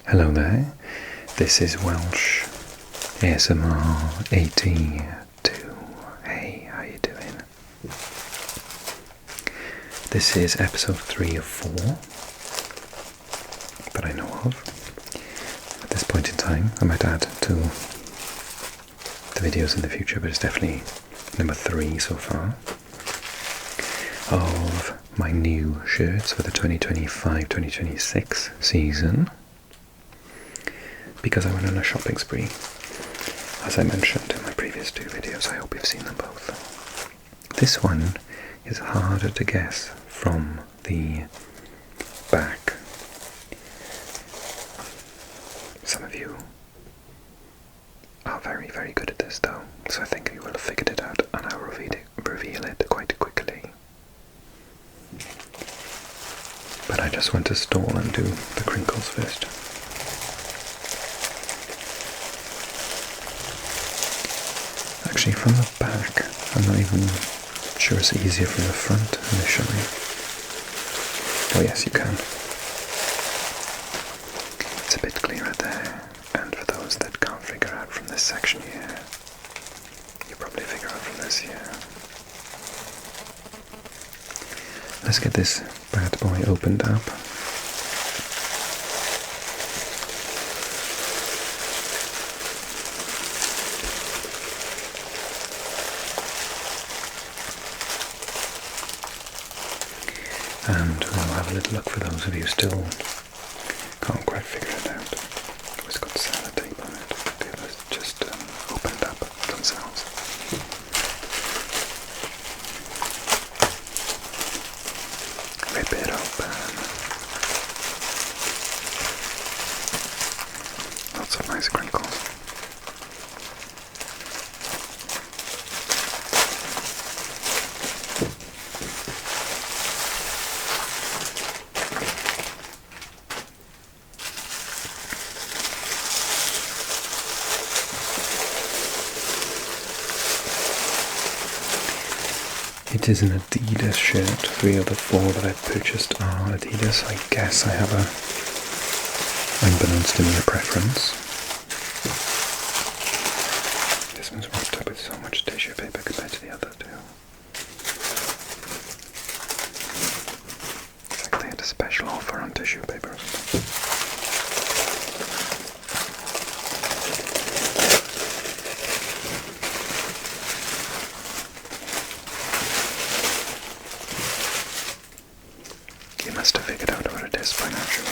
Hello there, this is Welsh ASMR 82. Hey, how you doing? This is episode 3 of 4 that I know of. At this point in time, I might add to the videos in the future, but it's definitely number 3 so far of my new shirts for the 2025-2026 season, because I went on a shopping spree, as I mentioned in my previous 2 videos. I hope you've seen them both. This one is harder to guess from the back. Some of you are very, very good at this though, so I think you will have figured it out, and I'll reveal it quite quickly. But I just want to stall and do the crinkles first. Actually, from the back, I'm not even sure it's easier from the front initially. Oh yes, you can. It's a bit clearer there, and for those that can't figure out from this section here, you probably figure out from this here. Let's get this bad boy opened up. And we'll have a little look for those of you who still can't quite figure it out. It's got sellotape on it. The others just opened up themselves. Rip it open. Lots of nice crinkles. It is an Adidas shirt. 3 of the 4 that I've purchased are Adidas. I guess I have unbeknownst to me, a preference. This one's wrapped up with so much tissue paper compared to the other 2. It's like they had a special offer on tissue paper or something. You must have figured out what it is by now, surely.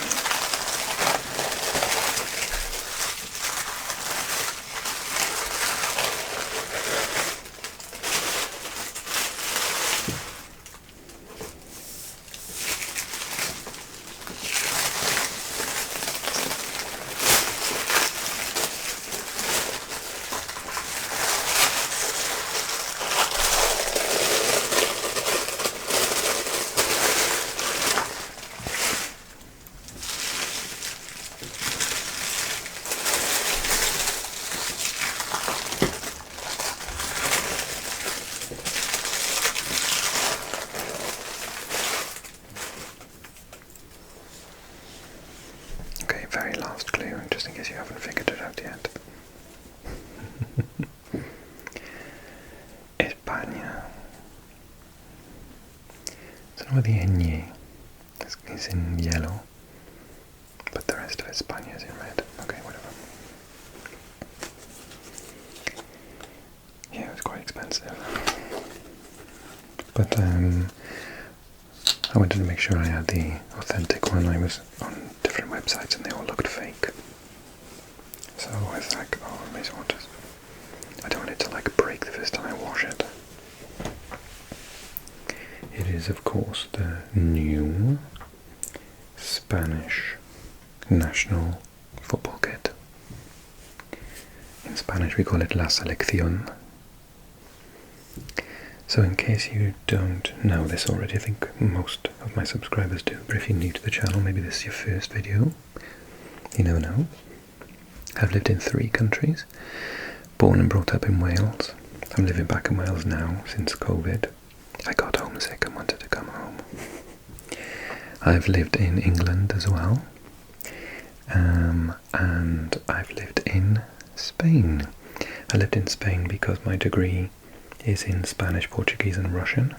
Very last clue, just in case you haven't figured it out yet. España. I don't know where the ñ is in yellow, but the rest of España is in red. Okay, whatever. Yeah, it was quite expensive. But I wanted to make sure I had the authentic one. I was on different websites and they all looked fake. So I was like, oh, I don't want it to like break the first time I wash it. It is, of course, the new Spanish national football kit. In Spanish we call it La Selección. So in case you don't know this already, I think most of my subscribers do, but if you're new to the channel, maybe this is your first video, you never know. I've lived in 3 countries, born and brought up in Wales. I'm living back in Wales now since COVID. I got homesick and wanted to come home. I've lived in England as well, and I've lived in Spain. I lived in Spain because my degree is in Spanish, Portuguese and Russian.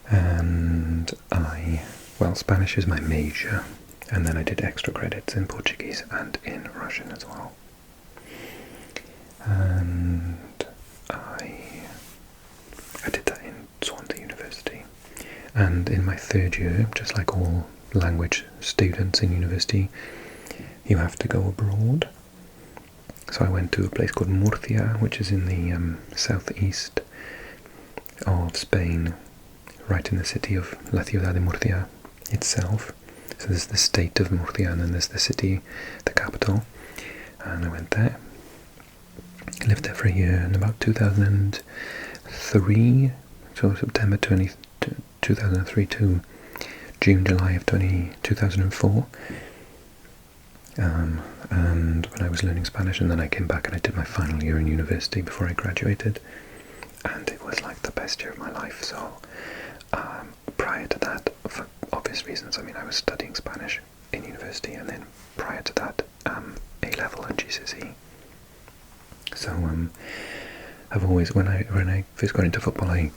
And well, Spanish is my major, and then I did extra credits in Portuguese and in Russian as well. And I did that in Swansea University. And in my third year, just like all language students in university, you have to go abroad. So I went to a place called Murcia, which is in the southeast of Spain, right in the city of La Ciudad de Murcia itself. So there's the state of Murcia, and then there's the city, the capital. And I went there, lived there for a year, in about 2003, so September 2003 to June, July of 2004. And when I was learning Spanish, and then I came back and I did my final year in university before I graduated, and it was like the best year of my life. So prior to that, for obvious reasons, I mean, I was studying Spanish in university, and then prior to that, A-level and GCSE. So I've always, when I first got into football, I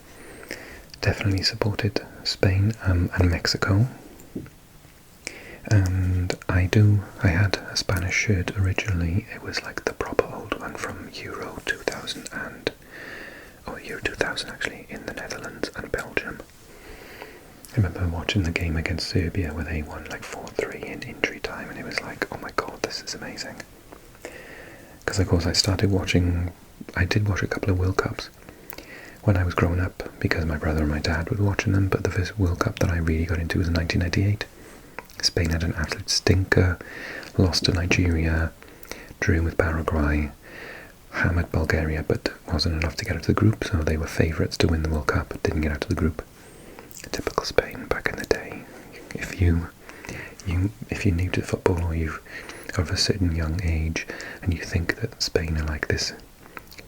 definitely supported Spain and Mexico. And I had a Spanish shirt originally. It was like the proper old one from Euro 2000 Year 2000 actually, in the Netherlands and Belgium. I remember watching the game against Serbia where they won like 4-3 in injury time, and it was like, oh my god, this is amazing. Because of course I did watch a couple of World Cups when I was growing up, because my brother and my dad were watching them, but the first World Cup that I really got into was in 1998. Spain had an absolute stinker, lost to Nigeria, drew with Paraguay, hammered Bulgaria, but wasn't enough to get out of the group, so they were favourites to win the World Cup, but didn't get out of the group. Typical Spain back in the day. If you're new to football, or you're of a certain young age, and you think that Spain are like this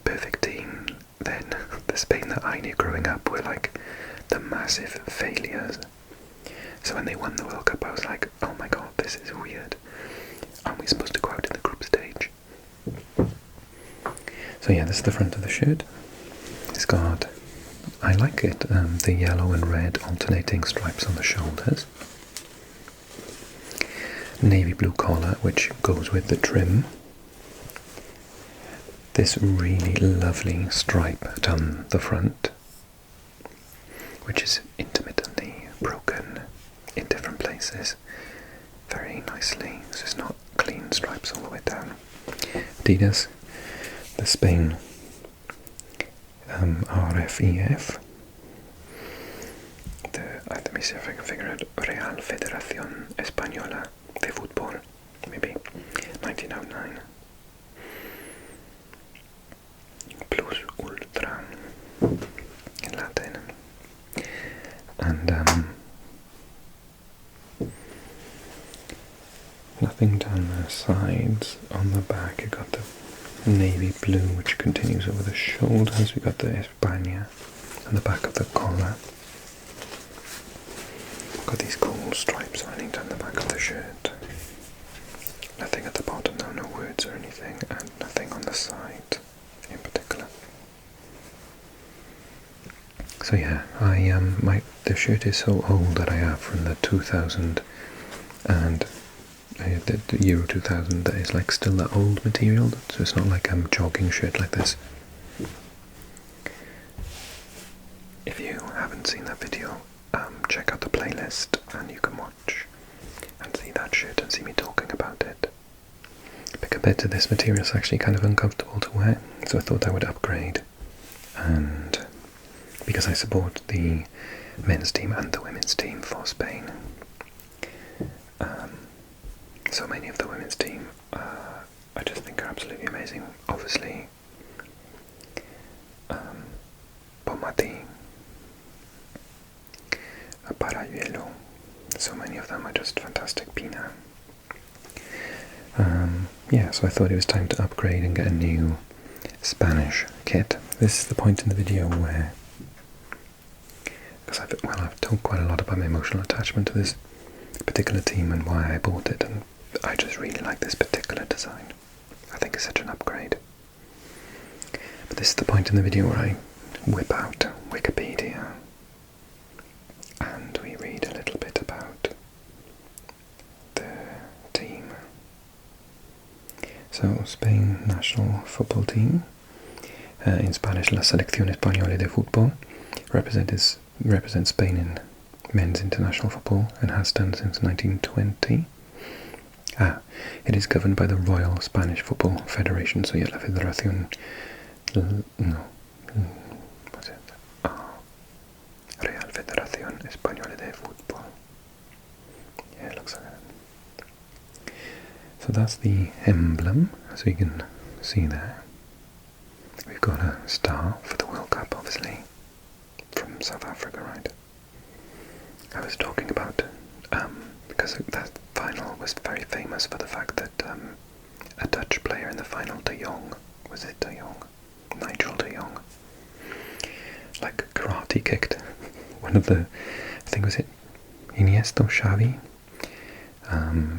perfect team, then the Spain that I knew growing up were like the massive failures. So when they won the World Cup, I was like, oh my god, this is weird. Aren't we supposed to go out in the group stage? So yeah, this is the front of the shirt. It's got, I like it, the yellow and red alternating stripes on the shoulders. Navy blue collar, which goes with the trim. This really lovely stripe down the front, which is intermittently broken in different places very nicely, so it's not clean stripes all the way down. Adidas, the Spain RFEF, let me see if I can figure it, Real Federación Española de Fútbol, maybe 1909. Plus Ultra in Latin. And nothing down the sides. On the back you got the navy blue, which continues over the shoulders. We got the España on the back of the collar. Got these cool stripes running down the back of the shirt. Nothing at the bottom though, no words or anything, and nothing on the side in particular. So yeah, the shirt is so old that I have from the 2000 and the Euro 2000 that is like still that old material, so it's not like a jogging shirt like this. If you haven't seen that video, check out the playlist and you can watch and see that shirt and see me talking about it. But compared to this material, it's actually kind of uncomfortable to wear, so I thought I would upgrade. And because I support the men's team and the women's team for Spain, so many of the women's team I just think are absolutely amazing. Obviously, Pomati, Parayuelo, so many of them are just fantastic. Pina. Yeah, so I thought it was time to upgrade and get a new Spanish kit. This is the point in the video where, because I've told quite a lot about my emotional attachment to this particular team and why I bought it, and I just really like this particular design. I think it's such an upgrade. But this is the point in the video where I whip out Wikipedia and we read a little bit about the team. So, Spain national football team, in Spanish La Selección Española de Fútbol, represents Spain in men's international football and has done since 1920. It is governed by the Royal Spanish Football Federation, so yeah, la Federación... what's it? Real Federación Española de Fútbol. Yeah, it looks like that. So that's the emblem, as you can see there. We've got a star for the World Cup, obviously, from South Africa, right? I was talking about, because that final was very famous for the fact that a Dutch player in the final, De Jong, was it De Jong? Nigel De Jong, like karate kicked one of the, I think was it Iniesta or Xavi,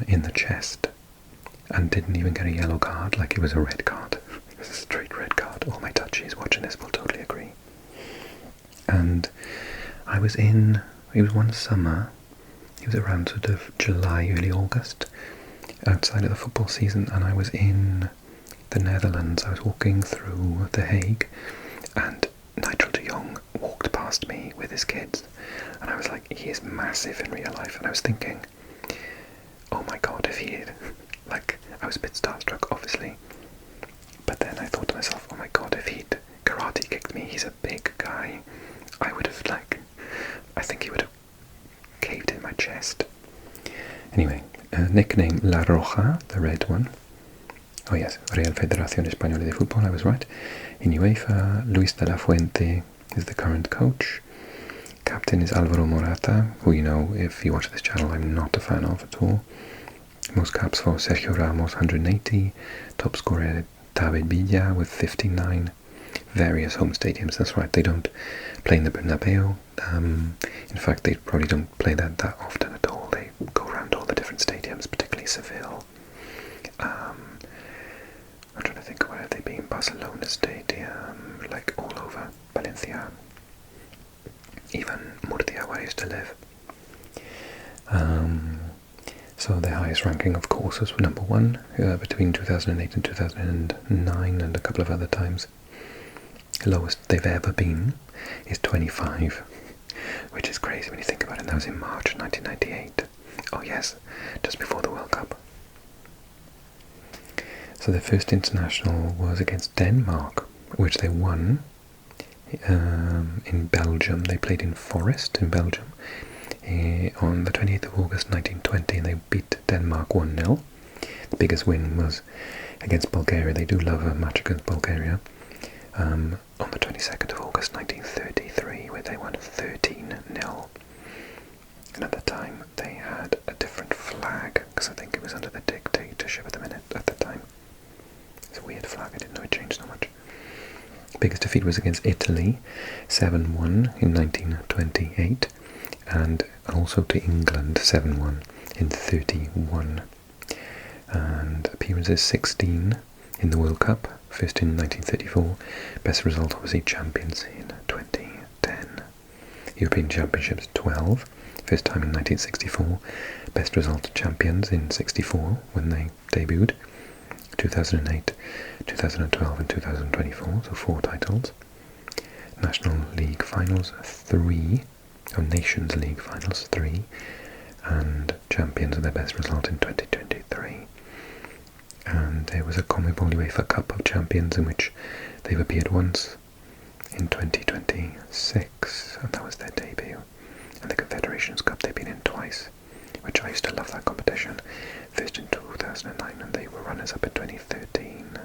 in the chest, and didn't even get a yellow card, like it was a red card. It was a straight red card. All my Dutchies watching this will totally agree. And I was in, it was one summer, it was around sort of July, early August, outside of the football season, and I was in the Netherlands. I was walking through The Hague, and Nigel de Jong walked past me with his kids, and I was like, he is massive in real life, and I was thinking, oh my god, if he had, like, I was a bit starstruck, obviously, but then I thought to myself, oh my god, if he'd karate kicked me, he's a big guy, I would have, like, I think he would have caved in my chest. Anyway, nickname La Roja, the red one. Oh yes, Real Federación Española de Fútbol, I was right. In UEFA, Luis de la Fuente is the current coach. Captain is Alvaro Morata, who, you know, if you watch this channel, I'm not a fan of at all. Most caps for Sergio Ramos, 180. Top scorer David Villa with 59. Various home stadiums, that's right, they don't play in the Bernabeu. In fact, they probably don't play that often at all. They go around all the different stadiums, particularly Seville. I'm trying to think, where have they been? Barcelona Stadium, like all over. Valencia, even Murcia, where I used to live. So their highest ranking, of course, was number 1 between 2008 and 2009, and a couple of other times. The lowest they've ever been is 25, which is crazy when you think about it. That was in March 1998. Oh yes, just before the World Cup. So their first international was against Denmark, which they won. In Belgium, they played in Forest in Belgium on the 28th of August 1920, and they beat Denmark 1-0. The biggest win was against Bulgaria. They do love a match against Bulgaria. On the 22nd of August 1933, where they won 13-0. And at the time, they had a different flag, because I think it was under the dictatorship at the time. It's a weird flag, I didn't know it changed so much. Biggest defeat was against Italy, 7-1 in 1928, and also to England, 7-1 in 31. And appearances 16 in the World Cup, first in 1934. Best result, obviously, champions in 2010. European Championships 12, first time in 1964. Best result, champions in 64 when they debuted. 2008, 2012 and 2024, so 4 titles. National League Finals 3, or Nations League Finals 3, and champions of their best result in 2023. And there was a CONMEBOL UEFA Cup of Champions in which they've appeared once in 2026, and that was their debut. And the Confederations Cup they've been in twice, which I used to love that competition. First in 2009, and they were runners-up in 2013.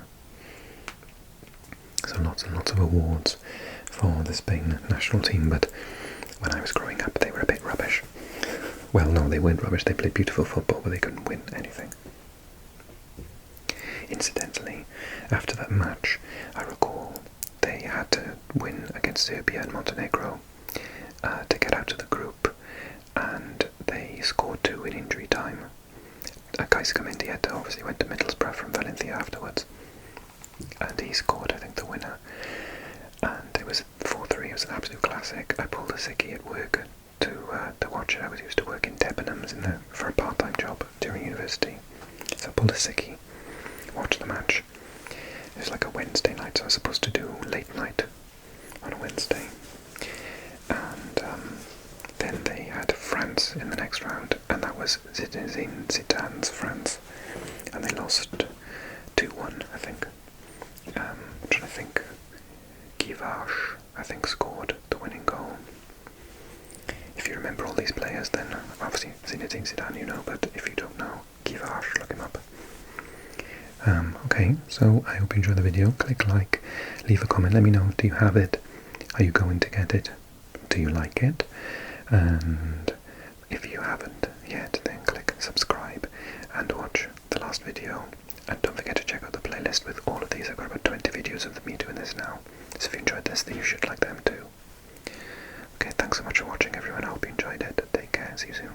So lots and lots of awards for the Spain national team, but when I was growing up they were a bit rubbish. Well, no, they weren't rubbish, they played beautiful football, but they couldn't win anything. Incidentally, after that match, I recall they had to win against Serbia and Montenegro to get out of the group, and they scored 2 in injury time. Kaiscom Indieta obviously went to Middlesbrough from Valencia afterwards, and he scored, I think, the winner. And it was 4-3. It was an absolute classic. I pulled a sickie at work to watch it. I was used to work in Debenhams for a part-time job during university, so I pulled a sickie, watched the match. It was like a Wednesday night, so I was supposed to do late night on a Wednesday. And then they had France in the next round, and that was Zinedine Zidane's France, and they lost 2-1, I think. I'm trying to think. Givash, I think, scored the winning goal. If you remember all these players, then obviously Zinedine Zidane you know, but if you don't know, Givash, look him up. Okay, so I hope you enjoy the video. Click like, leave a comment, let me know, do you have it? Are you going to get it? Do you like it? And if you haven't yet, then click subscribe and watch the last video. And don't forget to check out the playlist with all of these. I've got about 20 videos of me doing this now. So if you enjoyed this, then you should like them too. Okay, thanks so much for watching everyone. I hope you enjoyed it. Take care. See you soon.